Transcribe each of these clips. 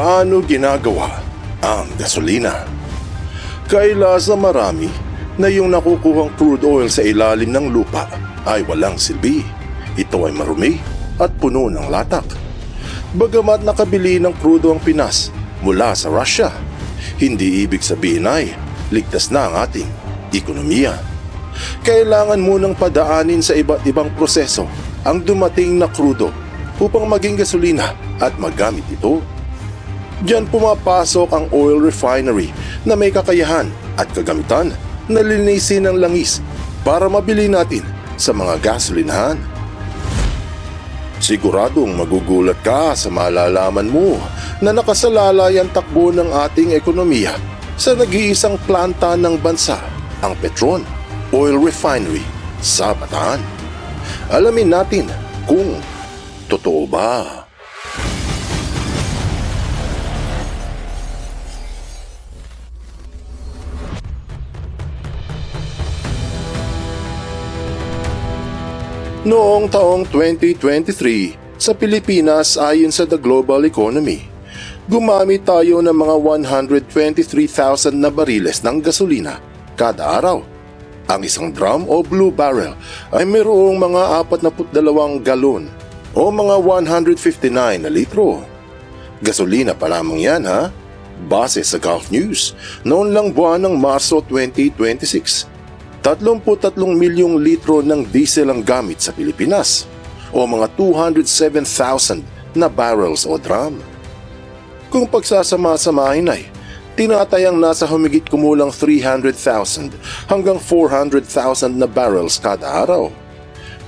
Paano ginagawa ang gasolina? Kaila sa marami na yung nakukuhang crude oil sa ilalim ng lupa ay walang silbi. Ito ay marumi at puno ng latak. Bagamat nakabili ng crudo ang Pinas mula sa Russia, hindi ibig sabihin ay ligtas na ang ating ekonomiya. Kailangan munang padaanin sa iba't ibang proseso ang dumating na crudo upang maging gasolina at magamit ito. Diyan pumapasok ang oil refinery na may kakayahan at kagamitan na linisin ang langis para mabili natin sa mga gasolinahan. Siguradong magugulat ka sa malalaman mo na nakasalalay ang takbo ng ating ekonomiya sa nag-iisang planta ng bansa, ang Petron Oil Refinery sa Bataan. Alamin natin kung totoo ba. Noong taong 2023, sa Pilipinas ayon sa The Global Economy, gumamit tayo ng mga 123,000 na bariles ng gasolina kada araw. Ang isang drum o blue barrel ay mayroong mga 42 galon o mga 159 na litro. Gasolina pa lamang yan ha? Base sa Gulf News, noon lang buwan ng Marso 2026. 33 milyong litro ng diesel ang gamit sa Pilipinas o mga 207,000 na barrels o drum. Kung pagsasama-samahin ay tinatayang nasa humigit kumulang 300,000 hanggang 400,000 na barrels kada araw.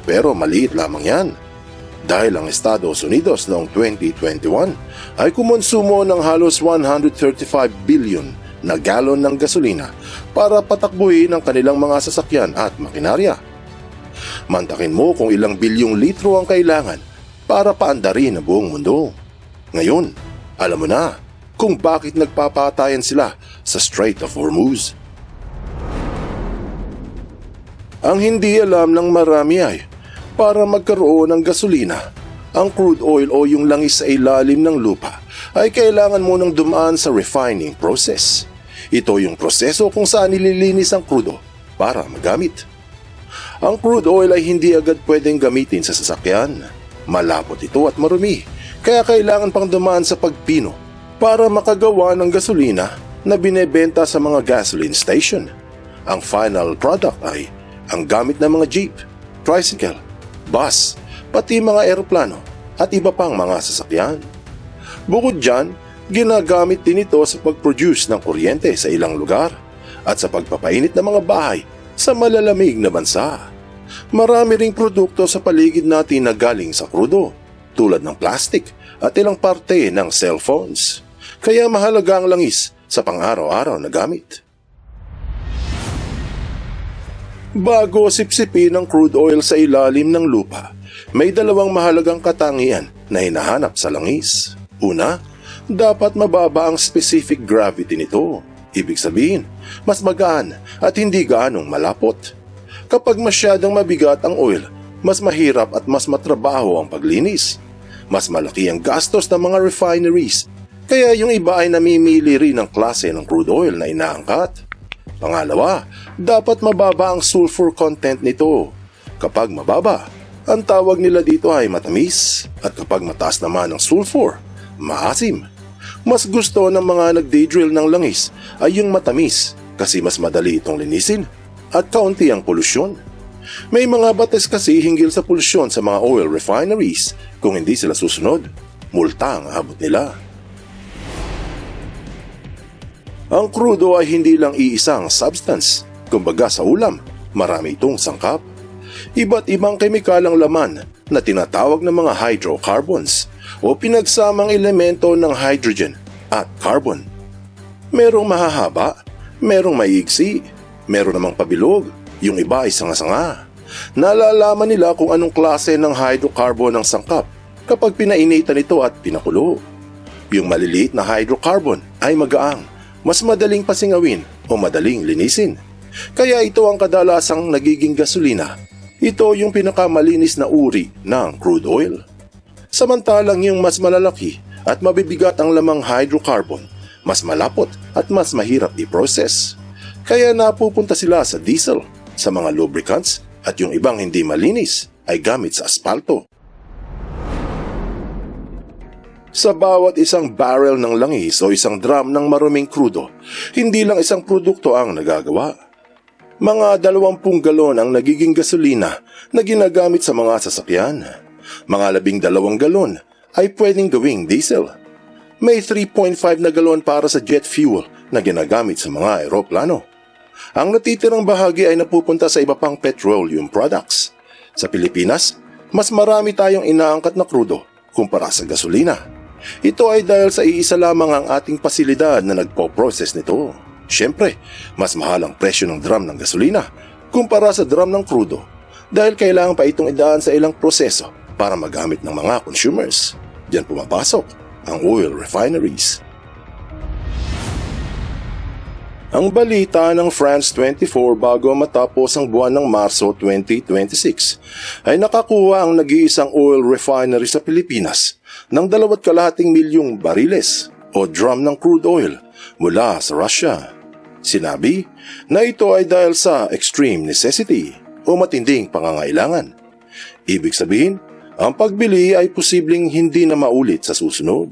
Pero maliit lamang yan dahil ang Estados Unidos noong 2021 ay kumonsumo ng halos 135 billion na galon ng gasolina para patakbuhin ang kanilang mga sasakyan at makinarya. Mantakin mo kung ilang bilyong litro ang kailangan para paandarin ang buong mundo. Ngayon, alam mo na kung bakit nagpapatayan sila sa Strait of Hormuz. Ang hindi alam ng marami ay para magkaroon ng gasolina, ang crude oil o yung langis sa ilalim ng lupa ay kailangan munang dumaan sa refining process. Ito yung proseso kung saan nililinis ang crudo para magamit. Ang crude oil ay hindi agad pwedeng gamitin sa sasakyan. Malapot ito at marumi, kaya kailangan pang dumaan sa pagpino para makagawa ng gasolina na binebenta sa mga gasoline station. Ang final product ay ang gamit ng mga jeep, tricycle, bus, pati mga eroplano at iba pang mga sasakyan. Bukod dyan, ginagamit din ito sa pag-produce ng kuryente sa ilang lugar at sa pagpapainit ng mga bahay sa malalamig na bansa. Marami ring produkto sa paligid natin na galing sa krudo, tulad ng plastic at ilang parte ng cellphones. Kaya mahalaga ang langis sa pang-araw-araw na gamit. Bago sipsipin ang crude oil sa ilalim ng lupa, may dalawang mahalagang katangian na hinahanap sa langis. Una, dapat mababa ang specific gravity nito. Ibig sabihin, mas magaan at hindi gaanong malapot. Kapag masyadong mabigat ang oil, mas mahirap at mas matrabaho ang paglinis. Mas malaki ang gastos ng mga refineries, kaya yung iba ay namimili rin ng klase ng crude oil na inaangkat. Pangalawa, dapat mababa ang sulfur content nito. Kapag mababa, ang tawag nila dito ay matamis, at kapag mataas naman ang sulfur, maasim. Mas gusto ng mga nagdi-drill ng langis ay yung matamis kasi mas madali itong linisin at kaunti ang polusyon. May mga batas kasi hinggil sa polusyon sa mga oil refineries. Kung hindi sila susunod, multa ang abot nila. Ang crudo ay hindi lang iisang substance. Kumbaga sa ulam, marami itong sangkap. Iba't ibang kemikal ang laman na tinatawag ng mga hydrocarbons o pinagsamang elemento ng hydrogen at carbon. Merong mahahaba, merong maiigsi, meron namang pabilog, yung iba ay sanga-sanga. Nalalaman nila kung anong klase ng hydrocarbon ang sangkap kapag pinainitan ito at pinakulo. Yung maliliit na hydrocarbon ay magaang, mas madaling pasingawin o madaling linisin. Kaya ito ang kadalasang nagiging gasolina. Ito yung pinakamalinis na uri ng crude oil. Samantalang yung mas malalaki at mabibigat ang lamang hydrocarbon, mas malapot at mas mahirap i-process. Kaya napupunta sila sa diesel, sa mga lubricants at yung ibang hindi malinis ay gamit sa asfalto. Sa bawat isang barrel ng langis o isang drum ng maruming krudo, hindi lang isang produkto ang nagagawa. Mga 20 galon ang nagiging gasolina na ginagamit sa mga sasakyan. Mga 12 galon ay pwedeng gawing diesel. May 3.5 na galon para sa jet fuel na ginagamit sa mga aeroplano. Ang natitirang bahagi ay napupunta sa iba pang petroleum products. Sa Pilipinas, mas marami tayong inaangkat na krudo kumpara sa gasolina. Ito ay dahil sa iisa lamang ang ating pasilidad na nagpo-process nito. Siyempre, mas mahal ang presyo ng drum ng gasolina kumpara sa drum ng krudo dahil kailangan pa itong idaan sa ilang proseso para magamit ng mga consumers. Diyan pumapasok ang oil refineries. Ang balita ng France 24 bago matapos ang buwan ng Marso 2026 ay nakakuha ang nag-iisang oil refinery sa Pilipinas ng 2.5 milyong bariles o drum ng crude oil mula sa Russia. Sinabi na ito ay dahil sa extreme necessity o matinding pangangailangan. Ibig sabihin, ang pagbili ay posibleng hindi na maulit sa susunod.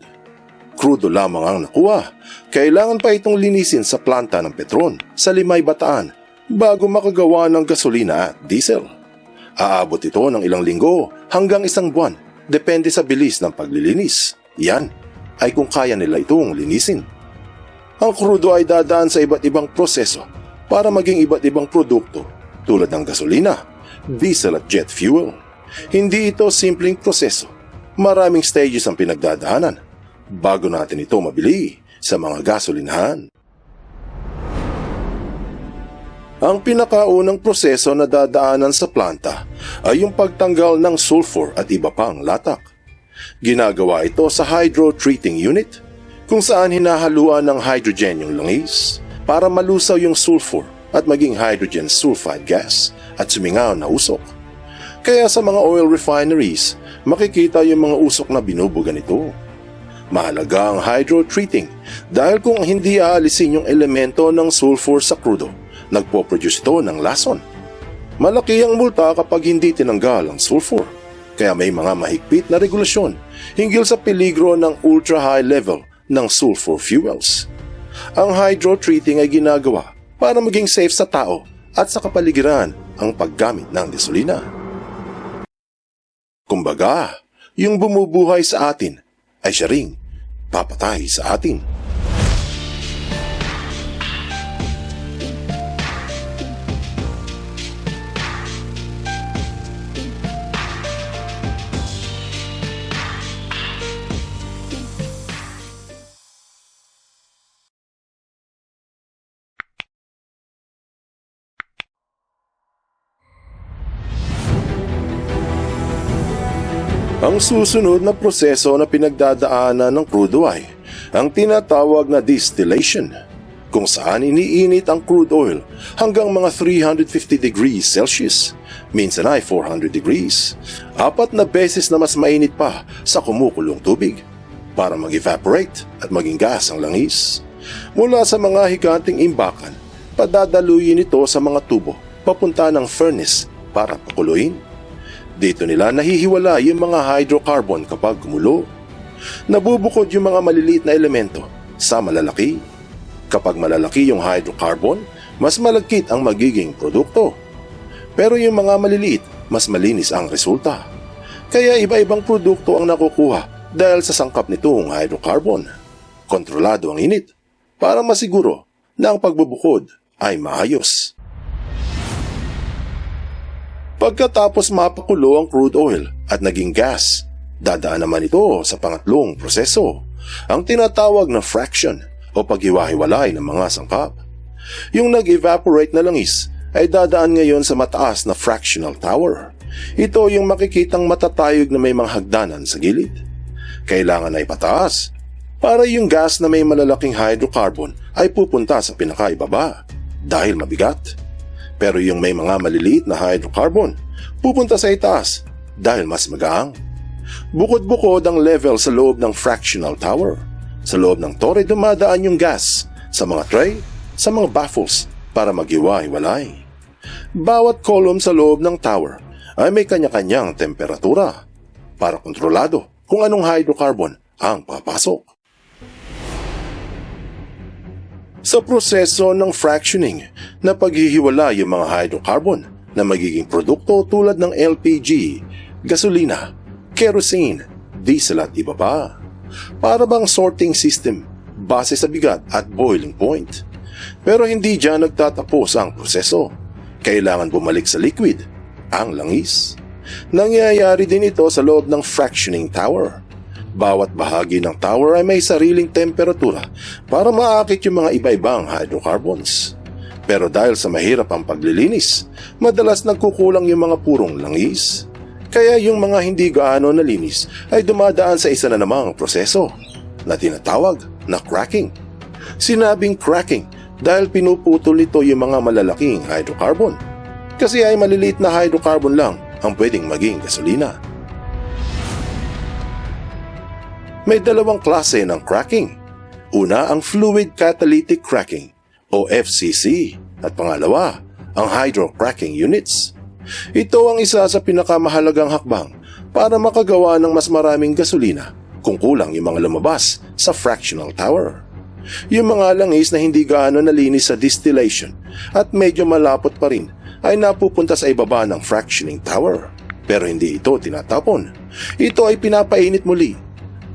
Krudo lamang ang nakuha. Kailangan pa itong linisin sa planta ng Petron sa Limay, Bataan bago makagawa ng gasolina at diesel. Aabot ito ng ilang linggo hanggang isang buwan, depende sa bilis ng paglilinis. Yan ay kung kaya nila itong linisin. Ang krudo ay dadaan sa iba't ibang proseso para maging iba't ibang produkto tulad ng gasolina, diesel at jet fuel. Hindi ito simpleng proseso. Maraming stages ang pinagdadaanan bago natin ito mabili sa mga gasolinahan. Ang pinakaunang proseso na dadaanan sa planta ay yung pagtanggal ng sulfur at iba pang latak. Ginagawa ito sa hydro-treating unit kung saan hinahaluan ng hydrogen yung langis para malusaw yung sulfur at maging hydrogen sulfide gas at sumingaw na usok. Kaya sa mga oil refineries, makikita yung mga usok na binubugan ito. Mahalaga ang hydro-treating dahil kung hindi aalisin yung elemento ng sulfur sa krudo, nagpo-produce ito ng lason. Malaki ang multa kapag hindi tinanggal ang sulfur, kaya may mga mahigpit na regulasyon hinggil sa peligro ng ultra-high level ng sulfur fuels. Ang hydro-treating ay ginagawa para maging safe sa tao at sa kapaligiran ang paggamit ng gasolina. Kumbaga, yung bumubuhay sa atin ay siya ring papatay sa atin. Ang susunod na proseso na pinagdadaanan ng crude ay ang tinatawag na distillation, kung saan iniinit ang crude oil hanggang mga 350 degrees Celsius, minsan ay 400 degrees, 4 na beses na mas mainit pa sa kumukulong tubig, para mag-evaporate at maging gas ang langis. Mula sa mga higanting imbakan, padadaluyin ito sa mga tubo papunta ng furnace para pakuluin. Dito nila nahihiwala yung mga hydrocarbon kapag gumulo. Nabubukod yung mga maliliit na elemento sa malalaki. Kapag malalaki yung hydrocarbon, mas malagkit ang magiging produkto. Pero yung mga maliliit, mas malinis ang resulta. Kaya iba-ibang produkto ang nakukuha dahil sa sangkap nitong hydrocarbon. Kontrolado ang init para masiguro na ang pagbubukod ay maayos. Pagkatapos mapakulo ang crude oil at naging gas, dadaan naman ito sa pangatlong proseso, ang tinatawag na fraction o paghiwa-hiwalay ng mga sangkap. Yung nag-evaporate na langis ay dadaan ngayon sa mataas na fractional tower. Ito yung makikitang matatayog na may mga hagdanan sa gilid. Kailangan ay pataas para yung gas na may malalaking hydrocarbon ay pupunta sa pinakaibaba dahil mabigat. Pero yung may mga maliliit na hydrocarbon, pupunta sa itaas dahil mas magaang. Bukod-bukod ang level sa loob ng fractional tower. Sa loob ng tore dumadaan yung gas sa mga tray, sa mga baffles para maghiwa-hiwalay. Bawat column sa loob ng tower ay may kanya-kanyang temperatura para kontrolado kung anong hydrocarbon ang papasok. Sa proseso ng fractioning na paghihiwala yung mga hydrocarbon na magiging produkto tulad ng LPG, gasolina, kerosene, diesel at iba pa. Para bang sorting system base sa bigat at boiling point. Pero hindi dyan nagtatapos ang proseso. Kailangan bumalik sa liquid, ang langis. Nangyayari din ito sa loob ng fractioning tower. Bawat bahagi ng tower ay may sariling temperatura para maakit yung mga iba-ibang hydrocarbons. Pero dahil sa mahirap ang paglilinis, madalas nagkukulang yung mga purong langis. Kaya yung mga hindi gaano nalinis ay dumadaan sa isa na namang proseso na tinatawag na cracking. Sinabing cracking dahil pinuputol nito yung mga malalaking hydrocarbon. Kasi ay maliliit na hydrocarbon lang ang pwedeng maging gasolina. May dalawang klase ng cracking. Una ang fluid catalytic cracking o FCC at pangalawa ang hydrocracking units. Ito ang isa sa pinakamahalagang hakbang para makagawa ng mas maraming gasolina kung kulang yung mga lumabas sa fractional tower. Yung mga langis na hindi gaano nalinis sa distillation at medyo malapot pa rin ay napupunta sa ibaba ng fractioning tower. Pero hindi ito tinatapon. Ito ay pinapainit muli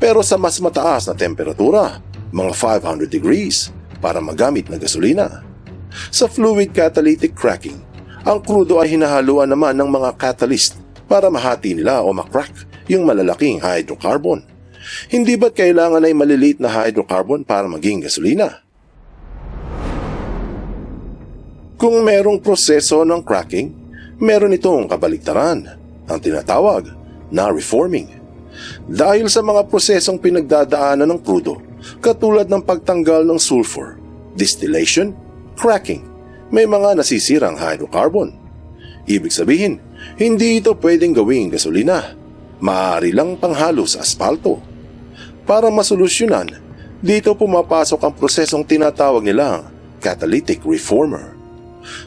pero sa mas mataas na temperatura, mga 500 degrees, para magamit na gasolina. Sa fluid catalytic cracking, ang krudo ay hinahaluan naman ng mga catalyst para mahati nila o makrack yung malalaking hydrocarbon. Hindi ba't kailangan ay maliliit na hydrocarbon para maging gasolina? Kung merong proseso ng cracking, meron itong kabaligtaran, ang tinatawag na reforming. Dahil sa mga prosesong pinagdadaanan ng krudo, katulad ng pagtanggal ng sulfur, distillation, cracking, may mga nasisirang hydrocarbon. Ibig sabihin, hindi ito pwedeng gawing gasolina. Maaari lang panghalo sa asfalto. Para masolusyonan, dito pumapasok ang prosesong tinatawag nilang catalytic reformer.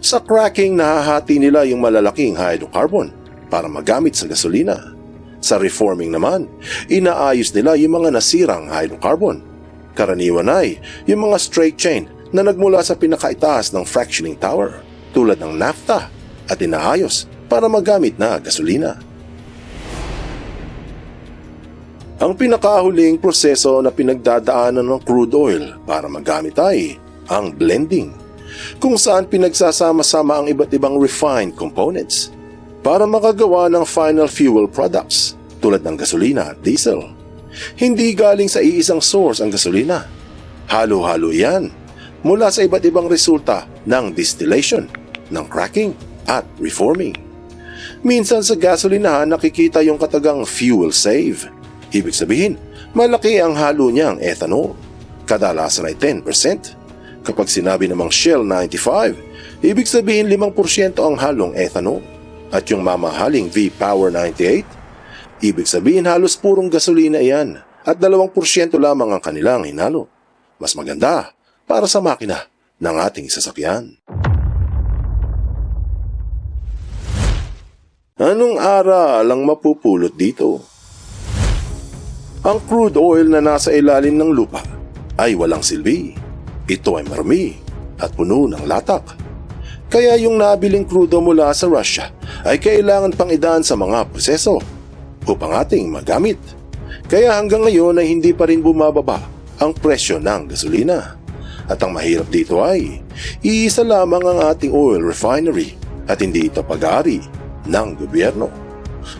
Sa cracking, nahahati nila yung malalaking hydrocarbon para magamit sa gasolina. Sa reforming naman, inaayos nila yung mga nasirang hydrocarbon. Karaniwan ay yung mga straight chain na nagmula sa pinakaitaas ng fractioning tower, tulad ng naphtha, at inaayos para magamit na gasolina. Ang pinakahuling proseso na pinagdadaanan ng crude oil para magamit ay ang blending, kung saan pinagsasama-sama ang iba't ibang refined components para makagawa ng final fuel products tulad ng gasolina at diesel. Hindi galing sa iisang source ang gasolina. Halo-halo yan mula sa iba't ibang resulta ng distillation, ng cracking at reforming. Minsan sa gasolinahan nakikita yung katagang fuel save. Ibig sabihin, malaki ang halo niyang ethanol. Kadalasan ay 10%. Kapag sinabi namang Shell 95, ibig sabihin 5% ang halong ethanol. At yung mamahaling V-Power 98, ibig sabihin halos purong gasolina yan at 2% lamang ang kanilang hinalo. Mas maganda para sa makina ng ating sasakyan. Anong aral ang mapupulot dito? Ang crude oil na nasa ilalim ng lupa ay walang silbi. Ito ay marumi at puno ng latak. Kaya yung nabiling krudo mula sa Russia ay kailangan pang idaan sa mga proseso upang ating magamit. Kaya hanggang ngayon ay hindi pa rin bumababa ang presyo ng gasolina. At ang mahirap dito ay iisa lamang ang ating oil refinery at hindi ito pag-aari ng gobyerno.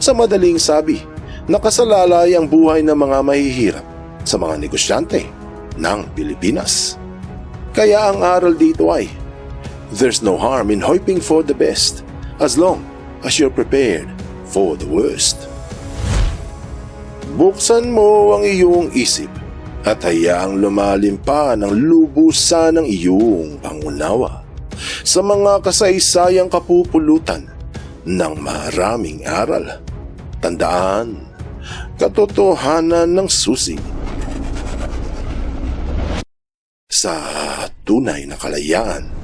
Sa madaling sabi, nakasalalay ang buhay ng mga mahihirap sa mga negosyante ng Pilipinas. Kaya ang aral dito ay there's no harm in hoping for the best as long as you're prepared for the worst. Buksan mo ang iyong isip at hayaang lumalim pa ng lubusan ng iyong pangunawa sa mga kasaysayang kapupulutan ng maraming aral. Tandaan, katotohanan ng susi. Sa tunay na kalayaan,